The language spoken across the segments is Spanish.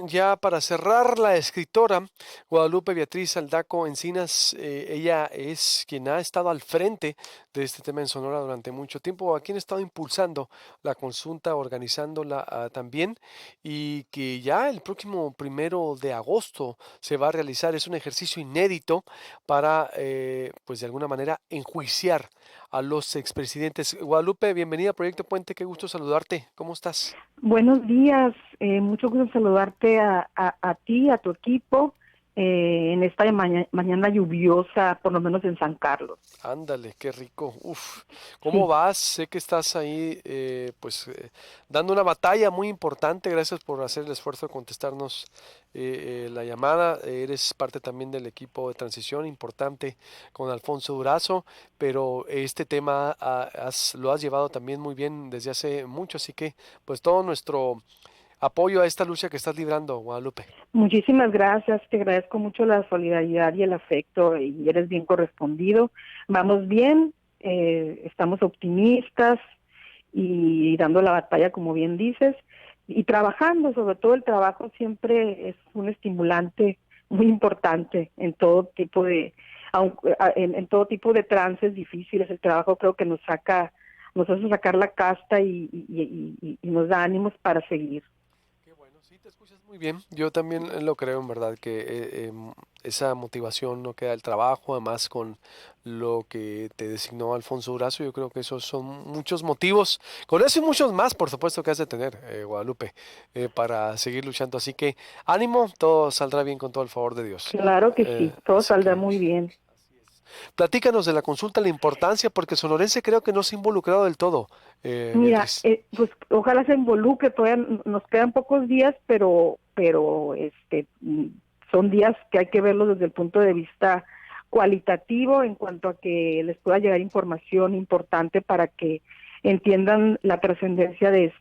ya para cerrar, la escritora Guadalupe Beatriz Aldaco Encinas, ella es quien ha estado al frente de este tema en Sonora durante mucho tiempo, a quien ha estado impulsando la consulta, organizándola también, y que ya el próximo 1 de agosto se va a realizar. Es un ejercicio inédito para, pues de alguna manera, enjuiciar a los expresidentes. Guadalupe, bienvenida a Proyecto Puente, qué gusto saludarte. ¿Cómo estás? Buenos días, mucho gusto saludarte a ti, a tu equipo, en esta mañana lluviosa, por lo menos en San Carlos. Ándale, qué rico. Uf, ¿cómo Sí, vas? Sé que estás ahí, dando una batalla muy importante. Gracias por hacer el esfuerzo de contestarnos la llamada. Eres parte también del equipo de transición importante con Alfonso Durazo, pero este tema lo has llevado también muy bien desde hace mucho, así que pues todo nuestro apoyo a esta lucha que estás librando, Guadalupe. muchísimas gracias, te agradezco mucho la solidaridad y el afecto y eres bien correspondido. Vamos bien, estamos optimistas y dando la batalla, como bien dices, y trabajando, sobre todo el trabajo siempre es un estimulante muy importante en todo tipo de, en todo tipo de trances difíciles. El trabajo creo que nos hace sacar la casta y nos da ánimos para seguir. Qué bueno, sí, te escuchas muy bien. Yo también lo creo, en verdad, que esa motivación no queda del trabajo, además con lo que te designó Alfonso Durazo, yo creo que esos son muchos motivos, con eso y muchos más, por supuesto, que has de tener, Guadalupe, para seguir luchando. Así que ánimo, todo saldrá bien con todo el favor de Dios. Claro que sí, todo Así saldrá que muy bien. platícanos de la consulta, la importancia, porque Sonorense creo que no se ha involucrado del todo, Mira, Beatriz. pues ojalá se involucre, todavía nos quedan pocos días, pero son días que hay que verlos desde el punto de vista cualitativo en cuanto a que les pueda llegar información importante para que entiendan la trascendencia de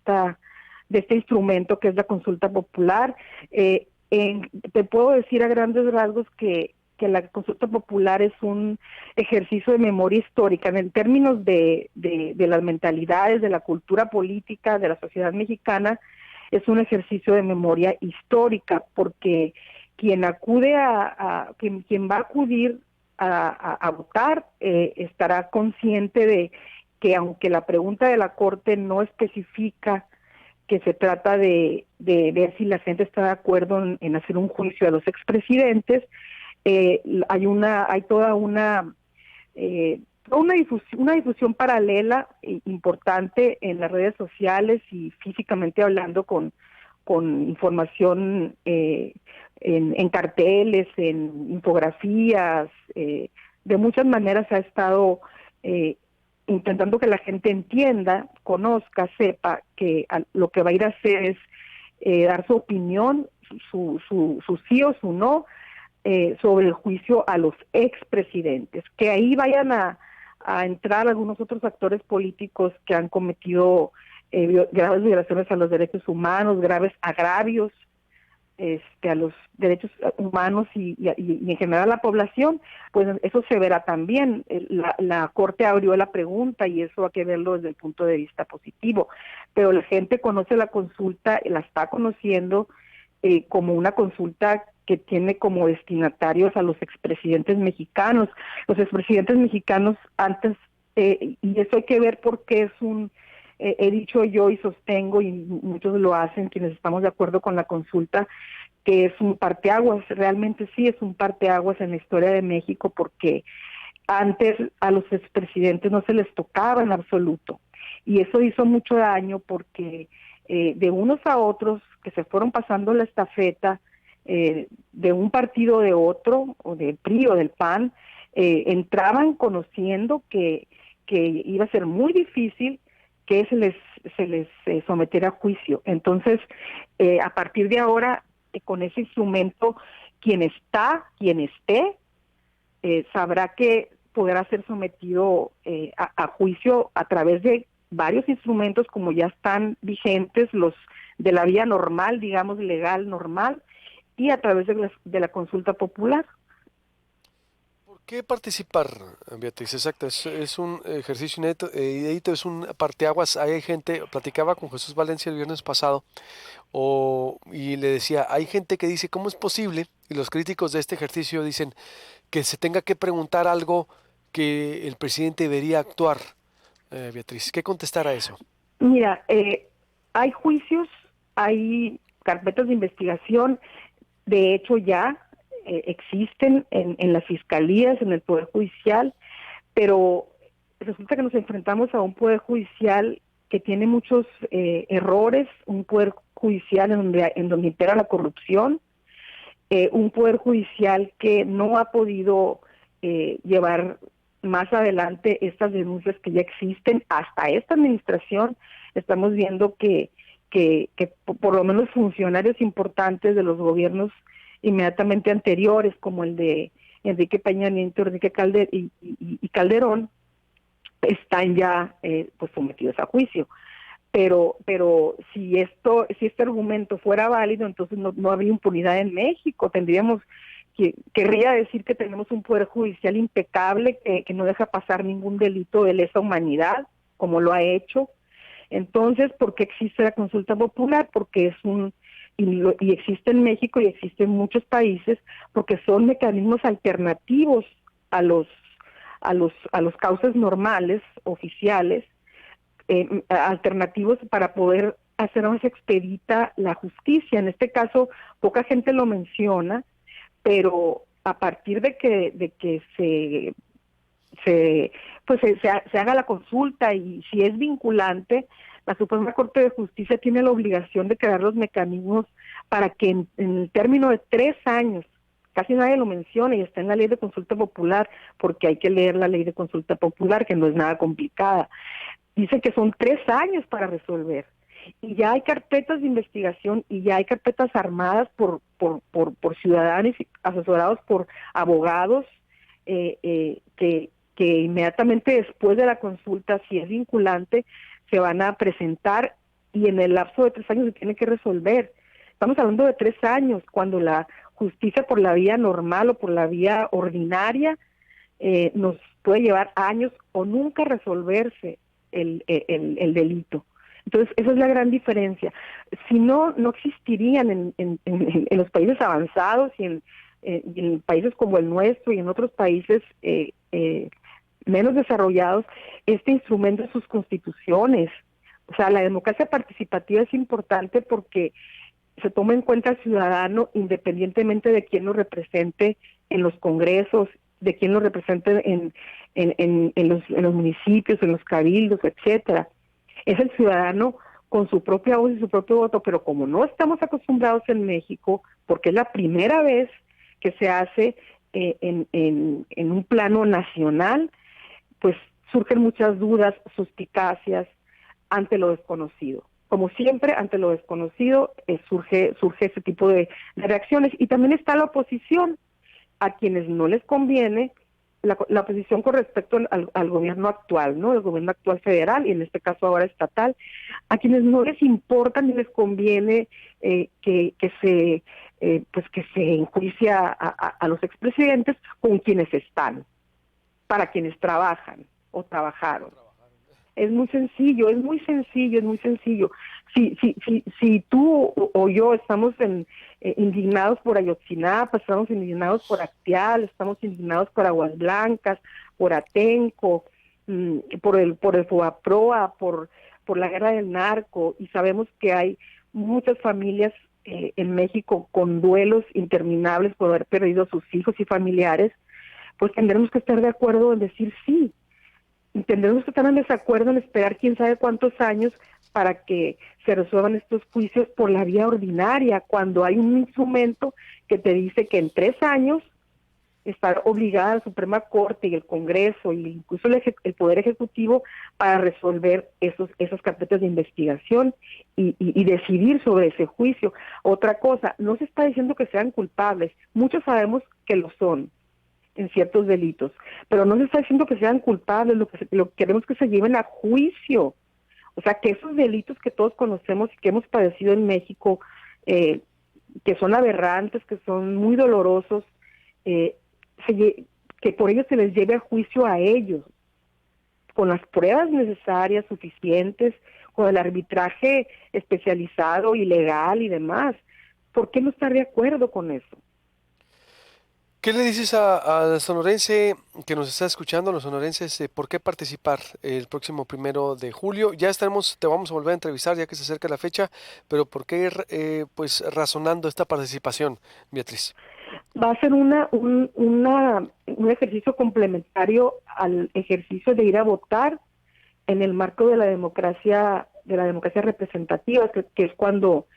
este instrumento que es la consulta popular. Te puedo decir a grandes rasgos que la consulta popular es un ejercicio de memoria histórica en términos de las mentalidades, de la cultura política, de la sociedad mexicana. Es un ejercicio de memoria histórica porque quien va a acudir a votar estará consciente de que aunque la pregunta de la Corte no especifica que se trata de ver si la gente está de acuerdo en hacer un juicio a los expresidentes, hay una difusión paralela importante en las redes sociales y físicamente hablando con información en carteles, en infografías, de muchas maneras ha estado eh, intentando que la gente entienda, conozca, sepa que lo que va a ir a hacer es dar su opinión, su sí o su no, sobre el juicio a los expresidentes, que ahí vayan a entrar algunos otros actores políticos que han cometido graves violaciones a los derechos humanos, graves agravios a los derechos humanos y en general a la población, pues eso se verá también. La Corte abrió la pregunta y eso hay que verlo desde el punto de vista positivo, pero la gente conoce la consulta, la está conociendo como una consulta que tiene como destinatarios a los expresidentes mexicanos. Los expresidentes mexicanos antes, y eso hay que ver porque he dicho yo y sostengo, y muchos lo hacen, quienes estamos de acuerdo con la consulta, que es un parteaguas, realmente sí es un parteaguas en la historia de México, porque antes a los expresidentes no se les tocaba en absoluto, y eso hizo mucho daño porque de unos a otros que se fueron pasando la estafeta de un partido de otro, o del PRI o del PAN, entraban conociendo que iba a ser muy difícil que se les sometiera a juicio. Entonces, a partir de ahora, con ese instrumento, quien esté, sabrá que podrá ser sometido a juicio a través de varios instrumentos como ya están vigentes, los de la vía normal, digamos, legal normal, y a través de la consulta popular. ¿Qué participar, Beatriz? Exacto, es un ejercicio inédito, es un parteaguas. Hay gente, platicaba con Jesús Valencia el viernes pasado, y le decía, hay gente que dice, ¿cómo es posible? Y los críticos de este ejercicio dicen que se tenga que preguntar algo que el presidente debería actuar. Beatriz, ¿qué contestar a eso? Mira, hay juicios, hay carpetas de investigación, de hecho ya existen en las fiscalías, en el Poder Judicial, pero resulta que nos enfrentamos a un Poder Judicial que tiene muchos errores, un Poder Judicial en donde impera la corrupción, un Poder Judicial que no ha podido llevar más adelante estas denuncias que ya existen. Hasta esta administración estamos viendo que por lo menos funcionarios importantes de los gobiernos inmediatamente anteriores, como el de Enrique Peña Nieto, y Calderón, están ya pues sometidos a juicio. Pero si este argumento fuera válido, entonces no habría impunidad en México. Querría decir que tenemos un poder judicial impecable que no deja pasar ningún delito de lesa humanidad, como lo ha hecho. Entonces, ¿por qué existe la consulta popular? Porque y existe en México y existe en muchos países, porque son mecanismos alternativos a los cauces normales, oficiales, alternativos para poder hacer más expedita la justicia. En este caso, poca gente lo menciona, pero a partir de que se haga la consulta, y si es vinculante, la Suprema Corte de Justicia tiene la obligación de crear los mecanismos para que en el término de 3 años, casi nadie lo menciona y está en la ley de consulta popular, porque hay que leer la ley de consulta popular, que no es nada complicada. Dice que son 3 años para resolver. Y ya hay carpetas de investigación y ya hay carpetas armadas por ciudadanos asesorados por abogados que inmediatamente después de la consulta, si es vinculante, se van a presentar, y en el lapso de 3 años se tiene que resolver. Estamos hablando de 3 años, cuando la justicia por la vía normal o por la vía ordinaria nos puede llevar años o nunca resolverse el delito. Entonces, esa es la gran diferencia. Si no existirían en los países avanzados y en países como el nuestro y en otros países menos desarrollados, este instrumento de sus constituciones. O sea, la democracia participativa es importante porque se toma en cuenta al ciudadano independientemente de quién lo represente en los congresos, de quién lo represente en los municipios, en los cabildos, etcétera. Es el ciudadano con su propia voz y su propio voto, pero como no estamos acostumbrados en México, porque es la primera vez que se hace en un plano nacional, pues surgen muchas dudas, suspicacias ante lo desconocido. Como siempre, ante lo desconocido surge ese tipo de reacciones. Y también está la oposición, a quienes no les conviene la oposición con respecto al gobierno actual, ¿no? El gobierno actual federal y en este caso ahora estatal, a quienes no les importa ni les conviene que se enjuicie a los expresidentes con quienes están, para quienes trabajan o trabajaron. Es muy sencillo, es muy sencillo, es muy sencillo. Si tú o yo estamos indignados por Ayotzinapa, estamos indignados por Acteal, estamos indignados por Aguas Blancas, por Atenco, por el Fobaproa, por la guerra del narco, y sabemos que hay muchas familias en México con duelos interminables por haber perdido a sus hijos y familiares, pues tendremos que estar de acuerdo en decir sí. Y tendremos que estar en desacuerdo en esperar quién sabe cuántos años para que se resuelvan estos juicios por la vía ordinaria, cuando hay un instrumento que te dice que en 3 años está obligada la Suprema Corte y el Congreso y incluso el Poder Ejecutivo para resolver esas carpetas de investigación y decidir sobre ese juicio. Otra cosa, no se está diciendo que sean culpables, muchos sabemos que lo son en ciertos delitos, pero no se está diciendo que sean culpables, lo que queremos es que se lleven a juicio. O sea, que esos delitos que todos conocemos y que hemos padecido en México, que son aberrantes, que son muy dolorosos, que por ello se les lleve a juicio a ellos, con las pruebas necesarias, suficientes, con el arbitraje especializado y legal y demás. ¿Por qué no estar de acuerdo con eso? ¿Qué le dices al sonorense que nos está escuchando, a los sonorenses, por qué participar el próximo 1 de julio? Ya estaremos, te vamos a volver a entrevistar ya que se acerca la fecha, pero ¿por qué ir pues razonando esta participación, Beatriz? Va a ser un ejercicio complementario al ejercicio de ir a votar en el marco de la democracia representativa, que es cuando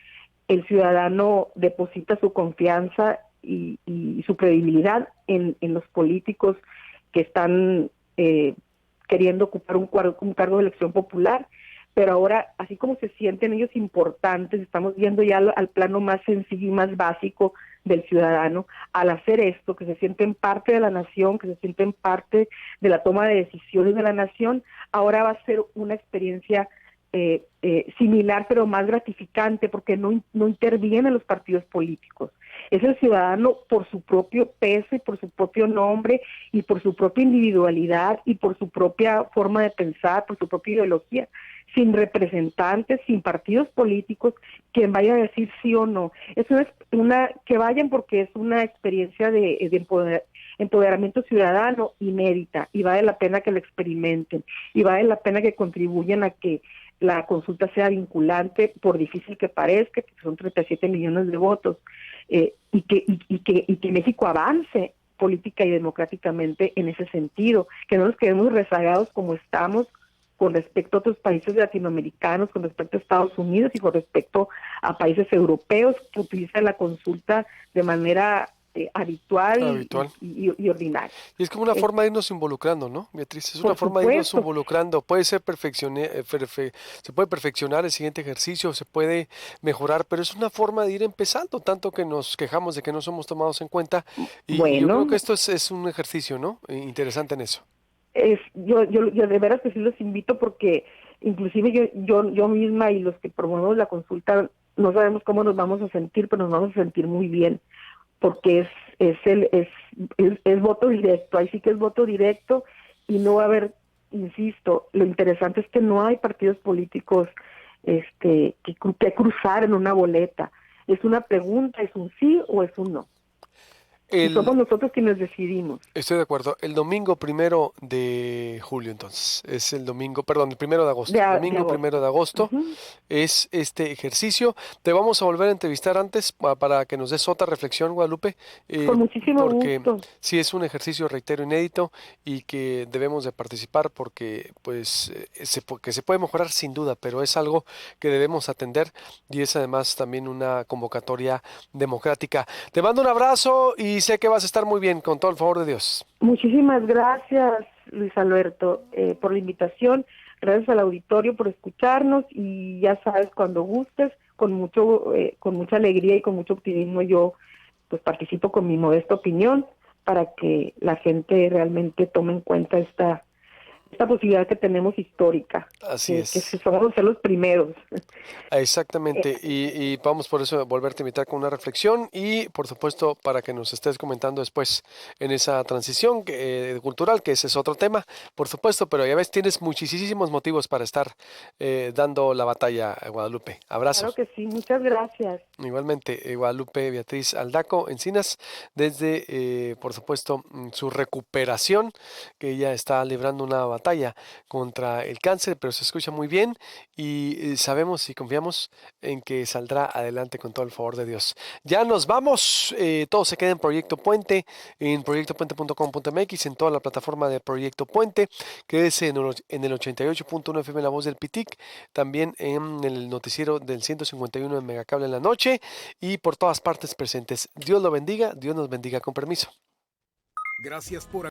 el ciudadano deposita su confianza y su credibilidad en los políticos que están queriendo ocupar un cargo de elección popular. Pero ahora, así como se sienten ellos importantes, estamos viendo ya al plano más sencillo y más básico del ciudadano, al hacer esto, que se sienten parte de la nación, que se sienten parte de la toma de decisiones de la nación, ahora va a ser una experiencia similar pero más gratificante, porque no intervienen los partidos políticos. Es el ciudadano por su propio peso y por su propio nombre y por su propia individualidad y por su propia forma de pensar, por su propia ideología, sin representantes, sin partidos políticos, quien vaya a decir sí o no. Eso es que vayan, porque es una experiencia de empoderamiento ciudadano inédita, y vale la pena que lo experimenten, y vale la pena que contribuyan a que la consulta sea vinculante, por difícil que parezca, que son 37 millones de votos, y que México avance política y democráticamente en ese sentido, que no nos quedemos rezagados como estamos con respecto a otros países latinoamericanos, con respecto a Estados Unidos y con respecto a países europeos que utilizan la consulta de manera habitual Habitual. y ordinaria. Y es como una forma de irnos involucrando, ¿no, Beatriz? Es una Por forma de irnos supuesto. involucrando. Puede ser se puede perfeccionar el siguiente ejercicio, se puede mejorar, pero es una forma de ir empezando, tanto que nos quejamos de que no somos tomados en cuenta. Y yo creo que Bueno, esto es un ejercicio, ¿no? Interesante en eso. yo de veras que sí los invito, porque inclusive yo misma y los que promovemos la consulta no sabemos cómo nos vamos a sentir, pero nos vamos a sentir muy bien, porque es voto directo. Ahí sí que es voto directo, y no va a haber, insisto, lo interesante es que no hay partidos políticos que cruzar en una boleta. Es una pregunta, es un sí o es un no, y El, somos nosotros quienes decidimos. Estoy de acuerdo. El domingo 1 de julio, entonces, es el domingo, perdón, el 1 de agosto. De Domingo primero agosto. de agosto Ujú. es este ejercicio. Te vamos a volver a entrevistar antes para que nos des otra reflexión, Guadalupe, Con muchísimo porque gusto. sí es un ejercicio, reitero, inédito y que debemos de participar porque, pues, que se puede mejorar sin duda, pero es algo que debemos atender y es además también una convocatoria democrática. Te mando un abrazo y sé que vas a estar muy bien, con todo el favor de Dios. Muchísimas gracias, Luis Alberto, por la invitación. Gracias al auditorio por escucharnos, y ya sabes, cuando gustes, con mucha alegría y con mucho optimismo, yo pues participo con mi modesta opinión para que la gente realmente tome en cuenta esta posibilidad que tenemos histórica, Así que es. vamos a ser los primeros. Exactamente, y vamos por eso a volverte a invitar con una reflexión y por supuesto para que nos estés comentando después en esa transición cultural, que ese es otro tema, por supuesto, pero ya ves, tienes muchísimos motivos para estar dando la batalla a Guadalupe. Abrazo. Claro que sí, muchas gracias. Igualmente, Guadalupe Beatriz Aldaco Encinas, desde, por supuesto, su recuperación, que ella está librando una batalla contra el cáncer, pero se escucha muy bien y sabemos y confiamos en que saldrá adelante con todo el favor de Dios. Ya nos vamos, todo se queda en Proyecto Puente, en proyectopuente.com.mx, en toda la plataforma de Proyecto Puente, que es en el 88.1 FM La Voz del Pitic, también en el noticiero del 151 de Megacable en la noche y por todas partes presentes. Dios lo bendiga, Dios nos bendiga, con permiso. Gracias por